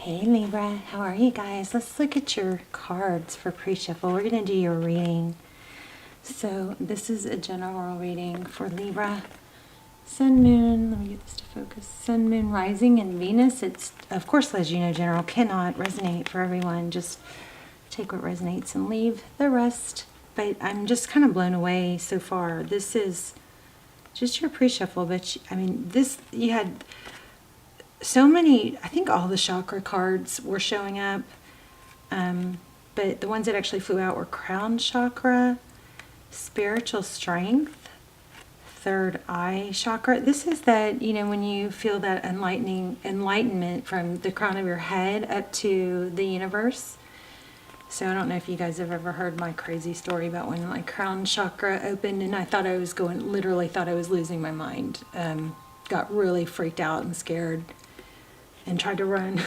Hey Libra, how are you guys? Let's look at your cards for pre-shuffle. We're going to do your reading. So this is a general reading for Libra. Sun, Moon, let me get this to focus. Sun, Moon, Rising, and Venus. It's, of course, as you know, general cannot resonate for everyone. Just take what resonates and leave the rest. But I'm just kind of blown away so far. This is just your pre-shuffle, but I mean, you had so many, I think all the chakra cards were showing up, but the ones that actually flew out were crown chakra, spiritual strength, third eye chakra. This is that, when you feel that enlightenment from the crown of your head up to the universe. So I don't know if you guys have ever heard my crazy story about when my crown chakra opened and I thought I was literally thought I was losing my mind. Got really freaked out and scared and tried to run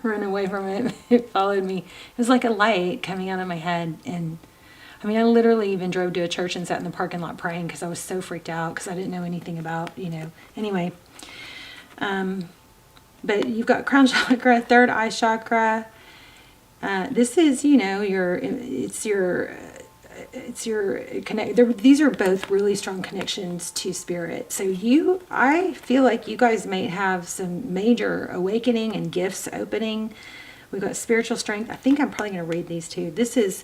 away from it. It followed me. It was like a light coming out of my head. And I mean, I literally even drove to a church and sat in the parking lot praying because I was so freaked out because I didn't know anything about, Anyway, but you've got crown chakra, third eye chakra. This is, these are both really strong connections to spirit. So I feel like you guys might have some major awakening and gifts opening. We've got spiritual strength. I think I'm probably going to read these two. This is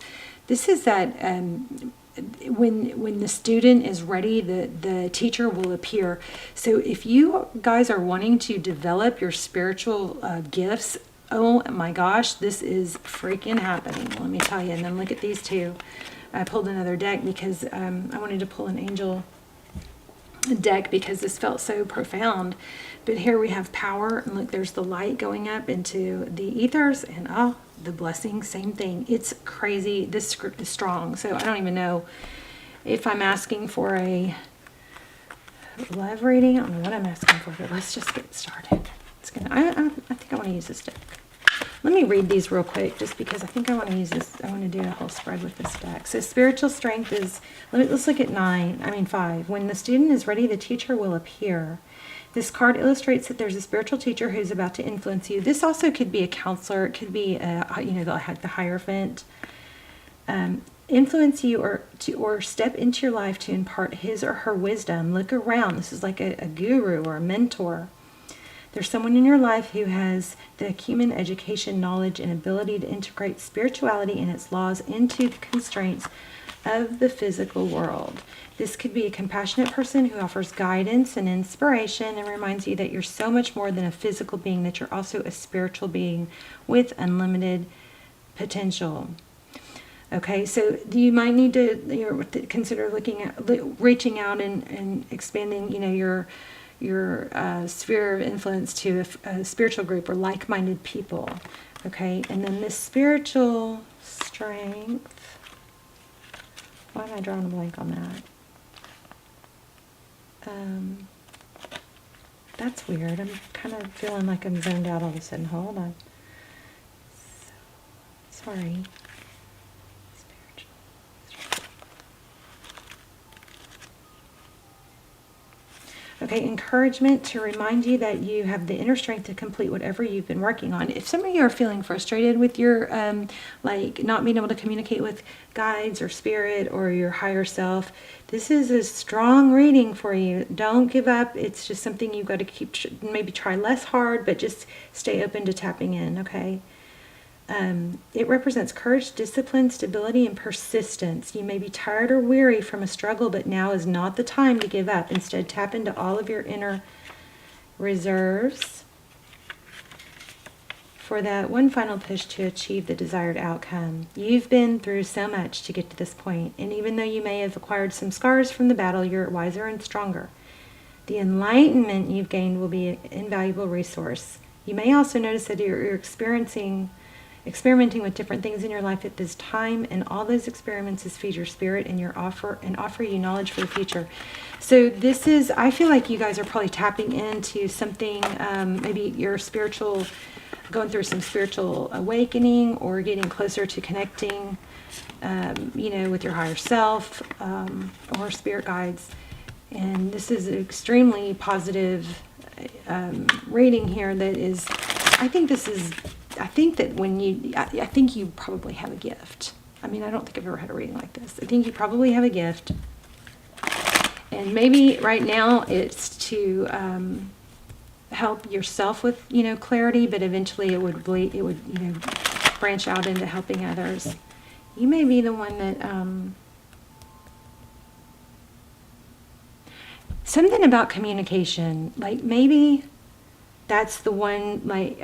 that when the student is ready, the teacher will appear. So if you guys are wanting to develop your spiritual gifts, oh my gosh, this is freaking happening. Let me tell you. And then look at these two. I pulled another deck because I wanted to pull an angel deck because this felt so profound. But here we have power, and look, there's the light going up into the ethers, and the blessing, same thing. It's crazy. This script is strong, so I don't even know if I'm asking for a love reading. I don't know what I'm asking for, but let's just get started. I think I want to use this deck. Let me read these real quick just because I think I want to use this. I want to do a whole spread with this deck. So spiritual strength is, let's look at 5. When the student is ready, the teacher will appear. This card illustrates that there's a spiritual teacher who's about to influence you. This also could be a counselor. It could be, the Hierophant. Influence you or step into your life to impart his or her wisdom. Look around. This is like a guru or a mentor. There's someone in your life who has the human education, knowledge, and ability to integrate spirituality and its laws into the constraints of the physical world. This could be a compassionate person who offers guidance and inspiration and reminds you that you're so much more than a physical being, that you're also a spiritual being with unlimited potential. Okay, so you might need to consider reaching out and expanding, your sphere of influence to a spiritual group or like-minded people. Okay, and then this spiritual strength, why am I drawing a blank on that? That's weird. I'm kind of feeling like I'm zoned out all of a sudden. Hold on. Sorry. Okay, encouragement to remind you that you have the inner strength to complete whatever you've been working on. If some of you are feeling frustrated with your, not being able to communicate with guides or spirit or your higher self, this is a strong reading for you. Don't give up. It's just something you've got to maybe try less hard, but just stay open to tapping in, okay? It represents courage, discipline, stability, and persistence. You may be tired or weary from a struggle, but now is not the time to give up. Instead, tap into all of your inner reserves for that one final push to achieve the desired outcome. You've been through so much to get to this point, and even though you may have acquired some scars from the battle, you're wiser and stronger. The enlightenment you've gained will be an invaluable resource. You may also notice that you're experimenting with different things in your life at this time, and all those experiences feed your spirit and offer you knowledge for the future. So this is, I feel like you guys are probably tapping into something, maybe your going through some spiritual awakening or getting closer to connecting, with your higher self, or spirit guides. And this is an extremely positive reading here that is I think this is, I think that when you, I think you probably have a gift. I mean, I don't think I've ever had a reading like this. I think you probably have a gift. And maybe right now it's to help yourself with, you know, clarity, but eventually it would, you know, branch out into helping others. You may be the one that, something about communication, like maybe that's the one, like,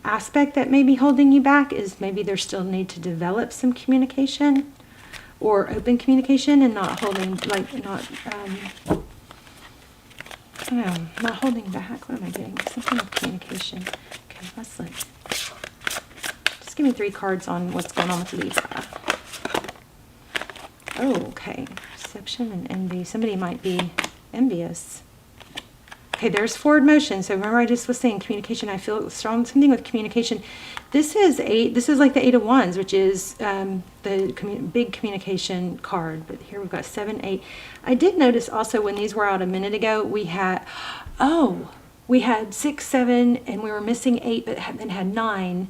aspect that may be holding you back, is maybe there's still need to develop some communication or open communication, and not holding, like, not, I don't know, not holding back. What am I getting? Something with communication. Okay, let's look. Just give me 3 cards on what's going on with Libra. Oh, okay. Deception and envy. Somebody might be envious. Okay, there's forward motion. So remember I just was saying communication. I feel strong, something with communication. This is like the 8 of Wands, which is the big communication card. But here we've got 7, 8. I did notice also when these were out a minute ago, we had 6, 7, and we were missing 8, but then had 9.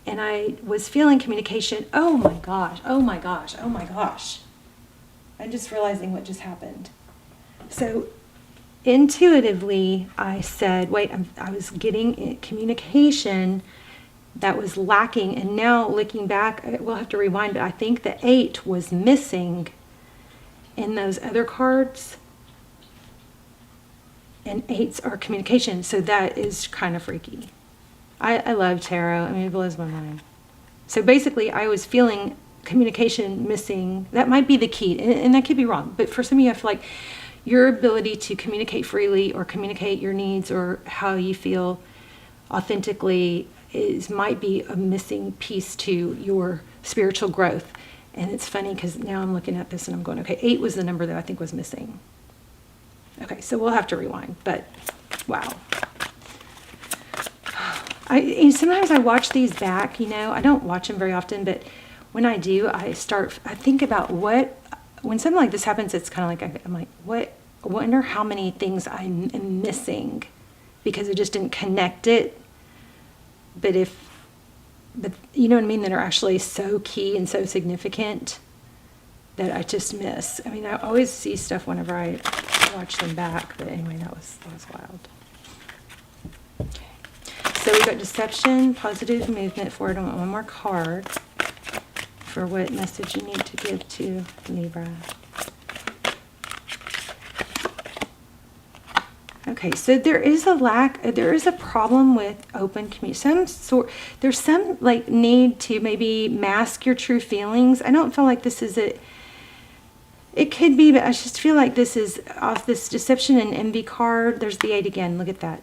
And I was feeling communication. Oh my gosh, oh my gosh, oh my gosh. I'm just realizing what just happened. So intuitively, I said, wait, I was getting communication that was lacking. And now looking back, we'll have to rewind, but I think the 8 was missing in those other cards. And 8s are communication. So that is kind of freaky. I love tarot. I mean, it blows my mind. So basically, I was feeling communication missing. That might be the key. And I could be wrong. But for some of you, I feel like your ability to communicate freely or communicate your needs or how you feel authentically might be a missing piece to your spiritual growth. And it's funny because now I'm looking at this and I'm going, okay, 8 was the number that I think was missing. Okay, so we'll have to rewind, but wow. Sometimes I watch these back, you know, I don't watch them very often, but when I do, I think about when something like this happens, it's kind of like, I'm like, I wonder how many things I am missing because I just didn't connect it. But you know what I mean, that are actually so key and so significant that I just miss. I mean, I always see stuff whenever I watch them back, but anyway, that was wild. Okay. So we got deception, positive movement forward. I want one more card for what message you need to give to Libra. Okay, so there is a problem with open communication. There's some like need to maybe mask your true feelings. I don't feel like this is it could be, but I just feel like this is off this deception and envy card. There's the 8 again. Look at that.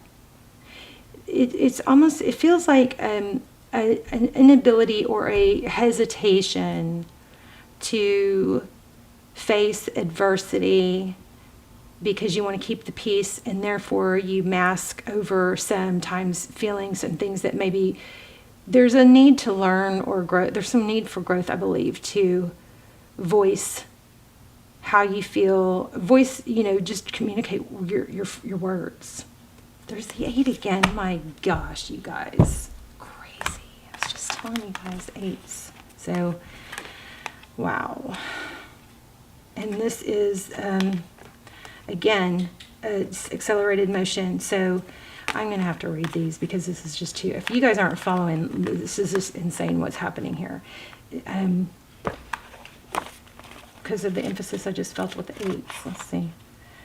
It feels like an inability or a hesitation to face adversity because you want to keep the peace, and therefore you mask over sometimes feelings and things that maybe there's a need to learn or grow. There's some need for growth, I believe, to voice how you feel, just communicate your words. There's the 8 again. My gosh, you guys. Crazy. I was just telling you guys 8s. So, wow. And this is, again, it's accelerated motion. So I'm going to have to read these because this is just too, if you guys aren't following, this is just insane what's happening here. Because of the emphasis I just felt with the 8s. Let's see.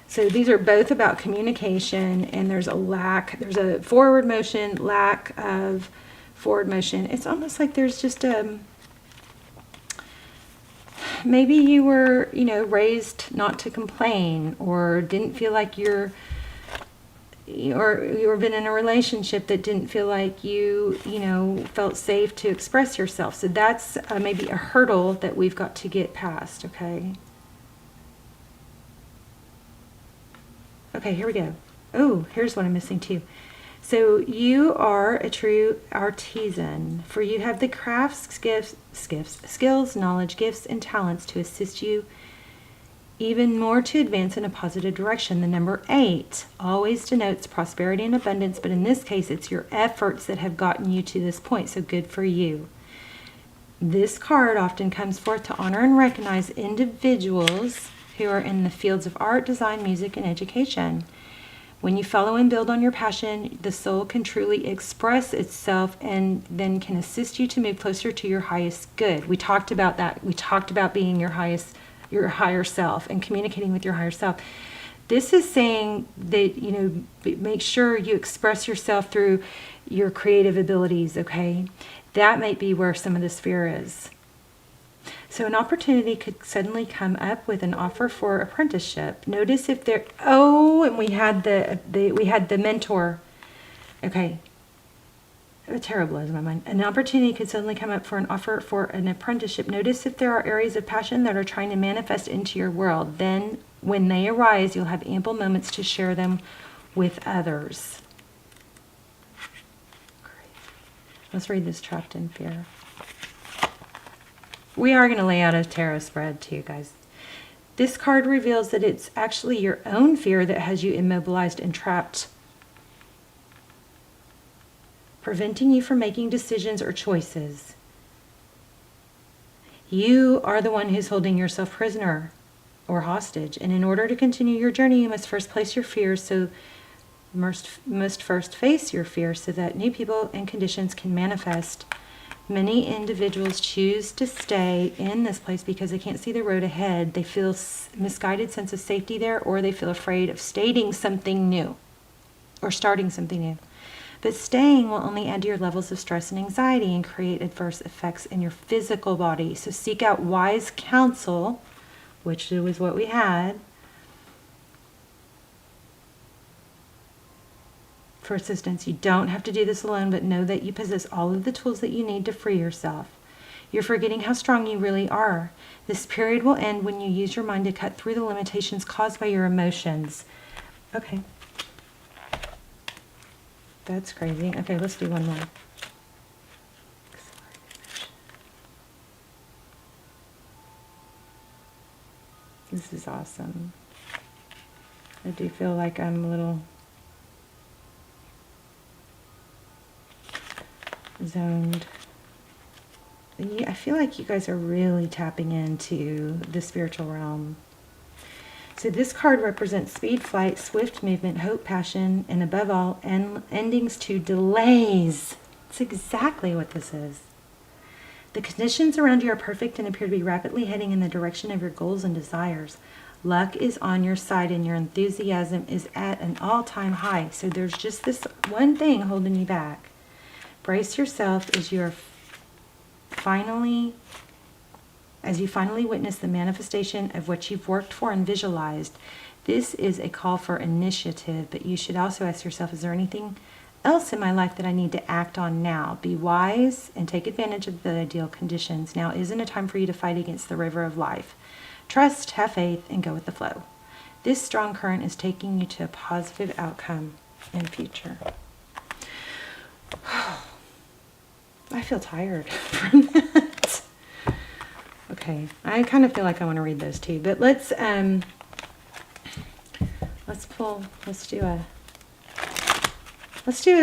So these are both about communication, and there's a forward motion, lack of forward motion. It's almost like there's just maybe you were, raised not to complain, or didn't feel like or you've been in a relationship that didn't feel like you felt safe to express yourself. So that's maybe a hurdle that we've got to get past, okay? Okay, here we go. Oh, here's what I'm missing too. So you are a true artisan, for you have the crafts, skills, knowledge, gifts, and talents to assist you even more to advance in a positive direction. The number 8 always denotes prosperity and abundance, but in this case, it's your efforts that have gotten you to this point, so good for you. This card often comes forth to honor and recognize individuals who are in the fields of art, design, music, and education. When you follow and build on your passion, the soul can truly express itself and then can assist you to move closer to your highest good. We talked about that. We talked about being your higher self and communicating with your higher self. This is saying that, make sure you express yourself through your creative abilities, okay? That might be where some of this fear is. So an opportunity could suddenly come up with an offer for apprenticeship. Notice if there, and we had the mentor. Okay. Terrible is my mind. An opportunity could suddenly come up for an offer for an apprenticeship. Notice if there are areas of passion that are trying to manifest into your world. Then when they arise, you'll have ample moments to share them with others. Let's read this Trapped in Fear. We are going to lay out a tarot spread too, guys. This card reveals that it's actually your own fear that has you immobilized and trapped, preventing you from making decisions or choices. You are the one who's holding yourself prisoner or hostage. And in order to continue your journey, you must first place your fears, must first face your fears so that new people and conditions can manifest. Many individuals choose to stay in this place because they can't see the road ahead. They feel misguided sense of safety there, or they feel afraid of stating something new or starting something new. But staying will only add to your levels of stress and anxiety and create adverse effects in your physical body. So seek out wise counsel, which was what we had, for assistance. You don't have to do this alone, but know that you possess all of the tools that you need to free yourself. You're forgetting how strong you really are. This period will end when you use your mind to cut through the limitations caused by your emotions. Okay. That's crazy. Okay, let's do one more. This is awesome. I do feel like I'm a little zoned. I feel like you guys are really tapping into the spiritual realm. So this card represents speed, flight, swift movement, hope, passion, and above all, endings to delays. That's exactly what this is. The conditions around you are perfect and appear to be rapidly heading in the direction of your goals and desires. Luck is on your side and your enthusiasm is at an all-time high. So there's just this one thing holding you back. Brace yourself as you finally witness the manifestation of what you've worked for and visualized. This is a call for initiative, but you should also ask yourself, is there anything else in my life that I need to act on now? Be wise and take advantage of the ideal conditions. Now isn't a time for you to fight against the river of life. Trust, have faith, and go with the flow. This strong current is taking you to a positive outcome in future. I feel tired from that. Okay, I kind of feel like I want to read those too, but let's do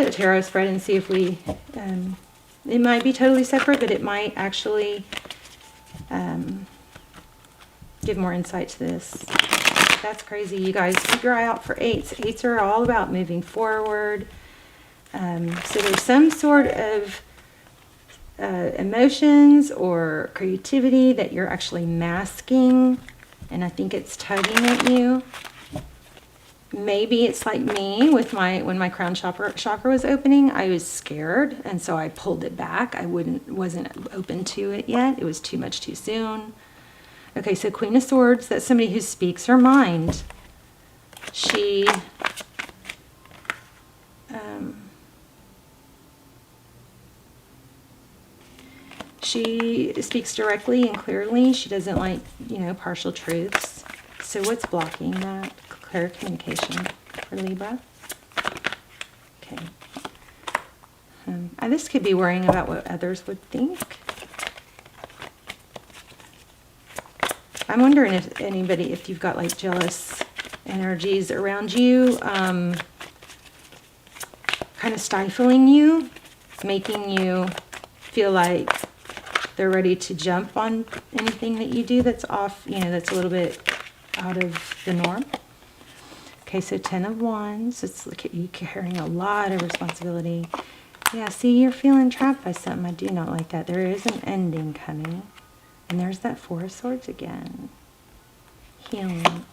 a tarot spread and see if we, it might be totally separate, but it might actually give more insight to this. That's crazy, you guys. Keep your eye out for 8s. 8s are all about moving forward. So there's some sort of emotions or creativity that you're actually masking, and I think it's tugging at you. Maybe it's like me with when my crown chakra was opening. I was scared, and so I pulled it back. I wasn't open to it yet. It was too much too soon. Okay, so Queen of Swords, that's somebody who speaks her mind. She speaks directly and clearly. She doesn't like, partial truths. So what's blocking that? Clear communication for Libra. Okay. This could be worrying about what others would think. I'm wondering if anybody, if you've got like jealous energies around you, kind of stifling you, making you feel like they're ready to jump on anything that you do that's off, you know, that's a little bit out of the norm. Okay, so 10 of Wands. It's look at you carrying a lot of responsibility. Yeah, see, you're feeling trapped by something. I do not like that. There is an ending coming. And there's that Four of Swords again. Healing.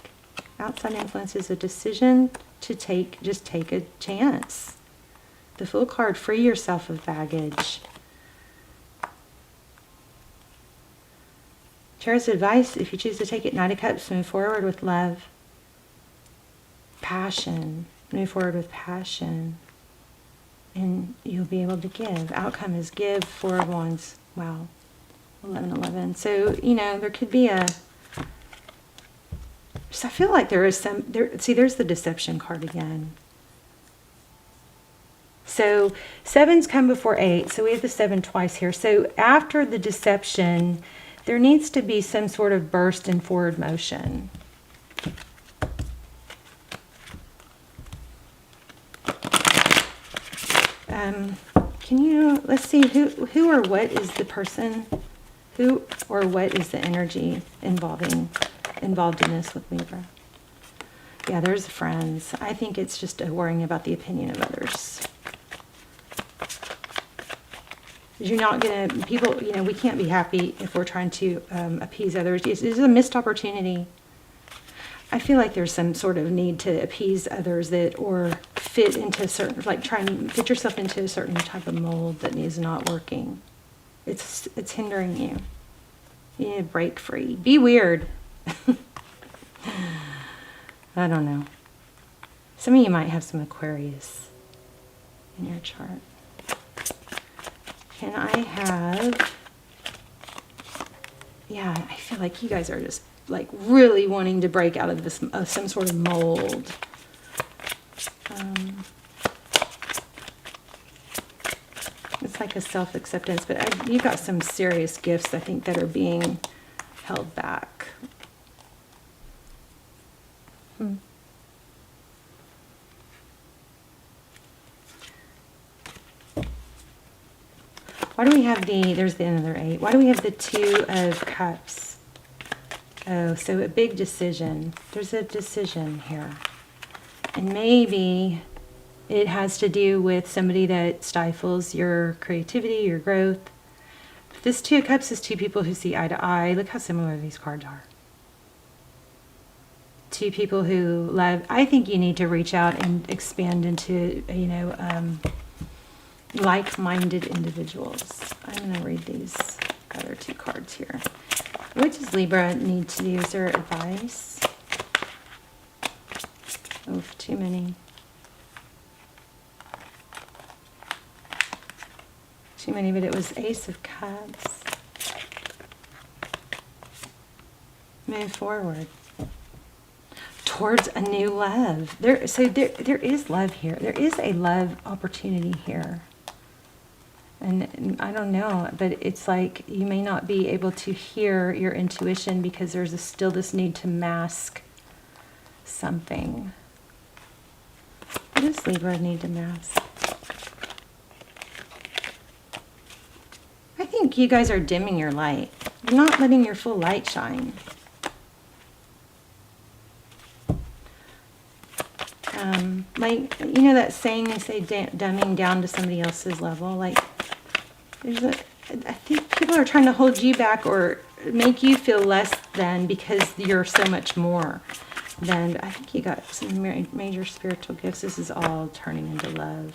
Outside influence is a decision to just take a chance. The Fool card, free yourself of baggage. Chariot's advice, if you choose to take it, Knight of Cups, move forward with love. Passion. Move forward with passion. And you'll be able to give. Outcome is give. Four of Wands. Wow. 11. So, you know, there could be a... So I feel like there is some... See, there's the deception card again. So 7's come before 8. So we have the 7 twice here. So after the deception, there needs to be some sort of burst in forward motion. Can you, let's see, who or what is the person, who or what is the energy involved in this with Libra? Yeah, there's friends. I think it's just worrying about the opinion of others. You're not going to, people, you know, we can't be happy if we're trying to appease others. It's a missed opportunity. I feel like there's some sort of need to appease others that, or fit into a certain, like trying to fit yourself into a certain type of mold that is not working. It's hindering you. You need to break free. Be weird. I don't know. Some of you might have some Aquarius in your chart. Can I have, yeah, I feel like you guys are just like really wanting to break out of this, some sort of mold. It's like a self-acceptance, but you've got some serious gifts, I think, that are being held back. Why do we have there's another 8. Why do we have the 2 of Cups? Oh, so a big decision. There's a decision here. And maybe it has to do with somebody that stifles your creativity, your growth. This 2 of Cups is 2 people who see eye to eye. Look how similar these cards are. 2 people who love. I think you need to reach out and expand into, you know, like-minded individuals. I'm going to read these other 2 cards here. What does Libra need to do? Is there advice? Oh, too many. Too many, but it was Ace of Cups. Move forward towards a new love. There is love here. There is a love opportunity here. And I don't know, but it's like you may not be able to hear your intuition because there's still this need to mask something. What does Libra need to mask? I think you guys are dimming your light. You're not letting your full light shine. Like, you know that saying they say, dumbing down to somebody else's level? Like, I think people are trying to hold you back or make you feel less than because you're so much more than. I think you got some major spiritual gifts. This is all turning into love.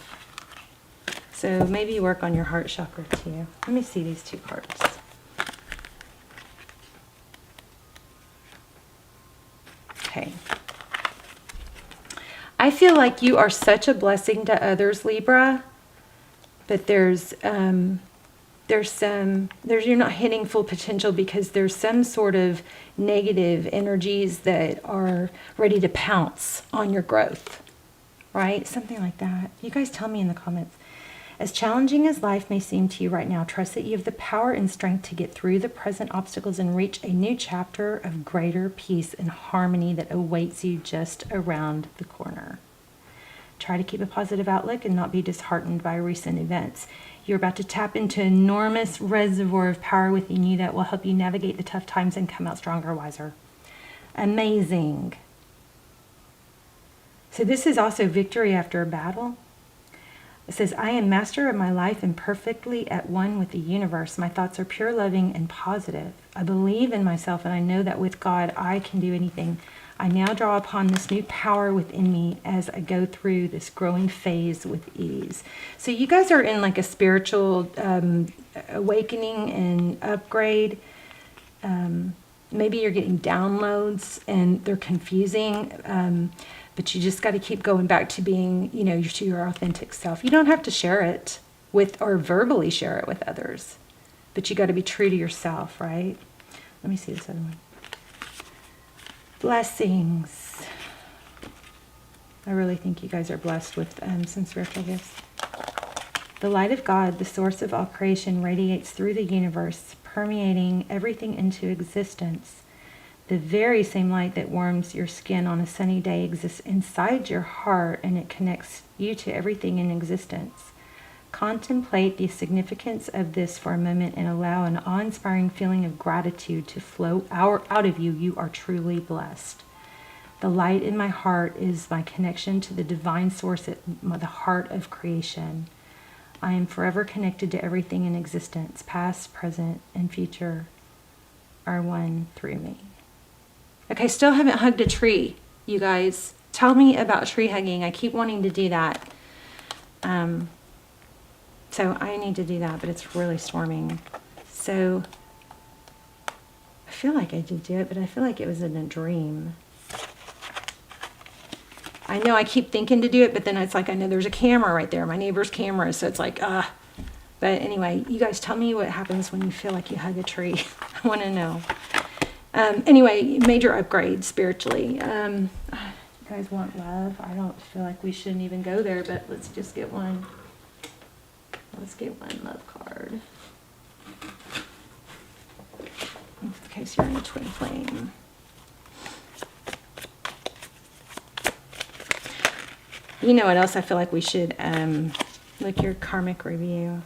So maybe you work on your heart chakra too. Let me see these 2 cards. Okay. I feel like you are such a blessing to others, Libra, but you're not hitting full potential because there's some sort of negative energies that are ready to pounce on your growth, right? Something like that. You guys tell me in the comments. As challenging as life may seem to you right now, trust that you have the power and strength to get through the present obstacles and reach a new chapter of greater peace and harmony that awaits you just around the corner. Try to keep a positive outlook and not be disheartened by recent events. You're about to tap into an enormous reservoir of power within you that will help you navigate the tough times and come out stronger, wiser. Amazing. So this is also victory after a battle. It says, I am master of my life and perfectly at one with the universe. My thoughts are pure, loving, and positive. I believe in myself, and I know that with God, I can do anything. I now draw upon this new power within me as I go through this growing phase with ease. So you guys are in like a spiritual awakening and upgrade. Maybe you're getting downloads and they're confusing. But you just got to keep going back to being, to your authentic self. You don't have to share it with or verbally share it with others. But you got to be true to yourself, right? Let me see this other one. Blessings. I really think you guys are blessed with some spiritual gifts. The light of God, the source of all creation, radiates through the universe, permeating everything into existence. The very same light that warms your skin on a sunny day exists inside your heart, and it connects you to everything in existence. Contemplate the significance of this for a moment and allow an awe-inspiring feeling of gratitude to flow out of you. You are truly blessed. The light in my heart is my connection to the divine source at the heart of creation. I am forever connected to everything in existence. Past, present, and future are one through me. Okay, still haven't hugged a tree, you guys. Tell me about tree hugging. I keep wanting to do that. So I need to do that, but it's really storming. So I feel like I did do it, but I feel like it was in a dream. I know I keep thinking to do it, but then it's like I know there's a camera right there, my neighbor's camera, so it's like, But anyway, you guys tell me what happens when you feel like you hug a tree. I want to know. Anyway, major upgrade spiritually. You guys want love? I don't feel like we shouldn't even go there, but let's just get one. Let's get one love card. In case you're in a twin flame. You know what else I feel like we should look your karmic review.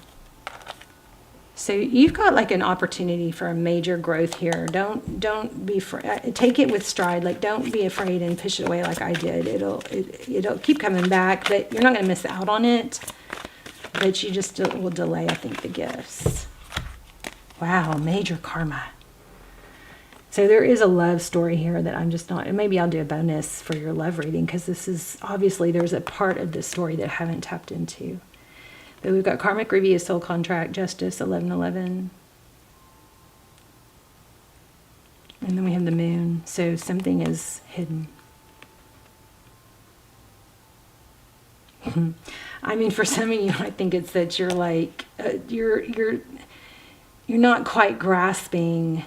So you've got like an opportunity for a major growth here. Don't be take it with stride. Like don't be afraid and push it away like I did. It'll keep coming back, but you're not going to miss out on it. But you just will delay, I think, the gifts. Wow, major karma. So there is a love story here that I'm just not. And maybe I'll do a bonus for your love reading because this is obviously there's a part of this story that I haven't tapped into. But we've got karmic review, soul contract, justice, 1111. And then we have the moon. So something is hidden. I mean, for some of you, I think it's that you're like, you're not quite grasping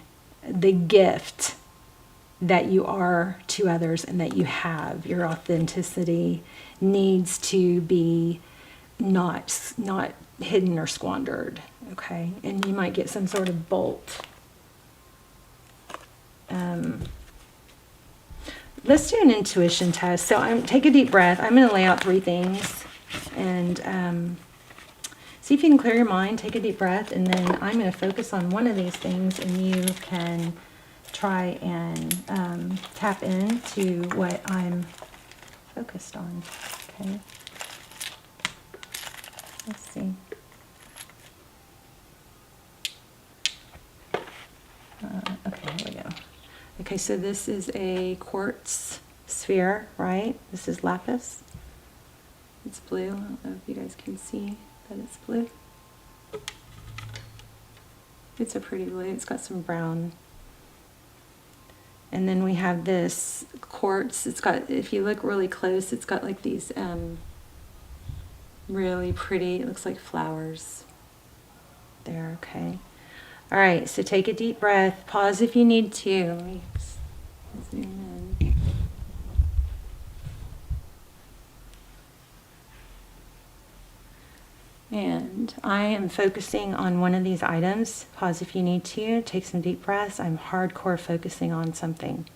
the gift that you are to others and that you have. Your authenticity needs to be not hidden or squandered, okay? And you might get some sort of bolt. Let's do an intuition test. So take a deep breath. I'm going to lay out 3 things and see if you can clear your mind. Take a deep breath, and then I'm going to focus on one of these things, and you can try and tap into what I'm focused on. Okay. Let's see. Okay, here we go. Okay, so this is a quartz sphere, right? This is lapis. It's blue. I don't know if you guys can see that it's blue. It's a pretty blue. It's got some brown. And then we have this quartz. It's got, if you look really close, it's got like these really pretty, it looks like flowers there, okay? All right, so take a deep breath. Pause if you need to. Let me zoom in. And I am focusing on one of these items. Pause if you need to. Take some deep breaths. I'm hardcore focusing on something.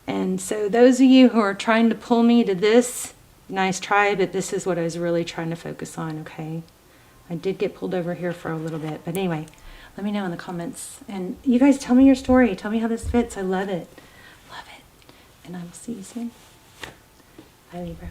And so those of you who are trying to pull me to this, nice try, but this is what I was really trying to focus on, okay? I did get pulled over here for a little bit. But anyway, let me know in the comments. And you guys tell me your story. Tell me how this fits. I love it. Love it. And I will see you soon. Bye, Libra.